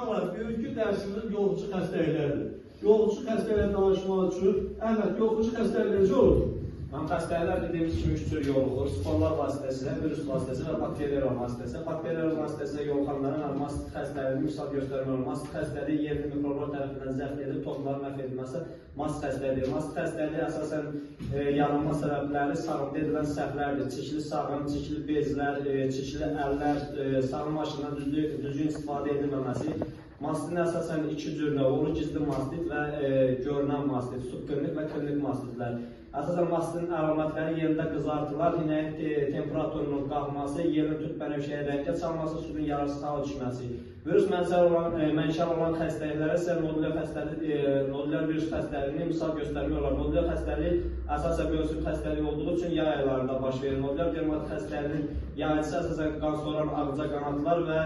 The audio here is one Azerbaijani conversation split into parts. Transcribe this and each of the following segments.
Uşaqlar, bugünkü dərsimiz yoluxucu xəstəliklərdir. Yoluxucu xəstəliklər danışmaq üçün, Əhməd, yoluxucu xəstəlik necə olur? Xəstəliklər dediyimiz kimi 3 cür yoluxur. Sporlar vasitəsilə, virus vasitəsilə və bakteriya vasitəsilə. Bakteriya vasitəsilə yoluxanların mast xəstəliyini misal göstərmək olur. Mast xəstəliyi yerli mikroblar tərəfindən zəbt edilib, toxumların məhv edilməsi mast xəstəliyi. Mast xəstəliyi əsasən yanılma səbəbləri sağımda edilən səhvlərdir. Çirkli sağım, çirkli bezlər, çirkli əllər, sağım maşından düzgün istifadə edilməməsi. Mastin əsasən 2 cür növ olur, gizli mastit və görünən mastit, subklinik və klinik mastitlər. Əsasən mastin əlamətləri yerində qızartılar, inəyin temperaturunun qalxması, yerin tüt bənövşəyə rəngə çalması, suyun yararsız hala düşməsi. Virus mənşəli olan xəstəliklərə isə nodülər virus xəstəliyini misal göstərmək olar. Nodülər xəstəliyi əsasən mövsüm xəstəliyi olduğu üçün yay aylarında baş verir. Nodülər dermat xəstəliyinin yayıcısı əsasən qan soran ağıca qanadlar və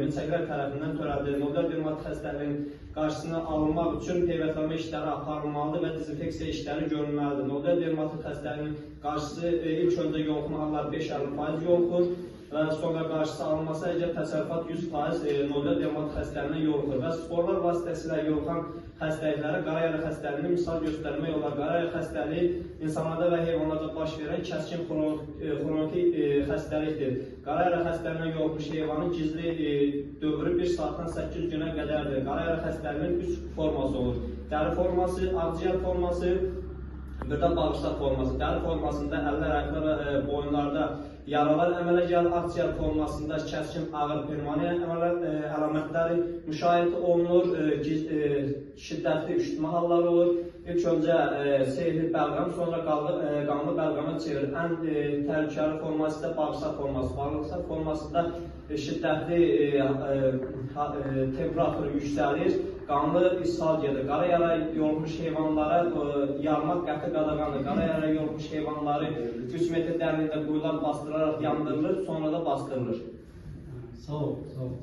milçəklər tərəfindən törədilir. Nodülər dermat xəstəliyinin qarşısını alınmaq üçün peyvəndlənmə işləri aparılmalıdır və dezinfeksiya işləri görülməlidir. Nodülər dermat xəstəliyinin qarşısı ilk öncə yoluxma halları 5-50% yoluxur və sonra qarşısı alınmasa əgər təsərrüfat 100% nodülər dermat xəstəliyindən yoluxur və sporlar vasitəsilə yoluxan xəstəliklərə qara yara xəstəliyini misal göstərmək olar. Qara yara xəstəliyi insanlarda və heyvanlarda baş verən kəskin xroniki xəstəlikdir. Qara yara xəstəliyindən yoluxmuş heyvanın gizli dövrü 1 saatdan 8 günə qədərdir. Qara yara xəstəliyinin 3 forması olur. Dəri forması, ağciyər forması, bir də bağırsaq forması. Dəri formasında əllər, ayaqlar və boyunlarda yaralar əmələ gəlir, akciyər formasında kəskin ağır pnevmoniya əlamətləri müşahidə olunur, şiddətli üşütmə halları olur. İlk öncə seyirli bəlğam, sonra qanlı bəlğama çevirir. Ən təhlükəli forması da bağırsaq forması. Bağırsaq formasında şiddətli temperaturu yüksəlir, qanlı ishal gedir. Qara yara yoluxmuş heyvanlara yarmaq qəti qadağandır. Qara yara yoluxmuş heyvanları 3 metr dərinlikdə quyular bastırılaraq yandırılır, sonra da bastırılır. Sağ ol, sağ ol.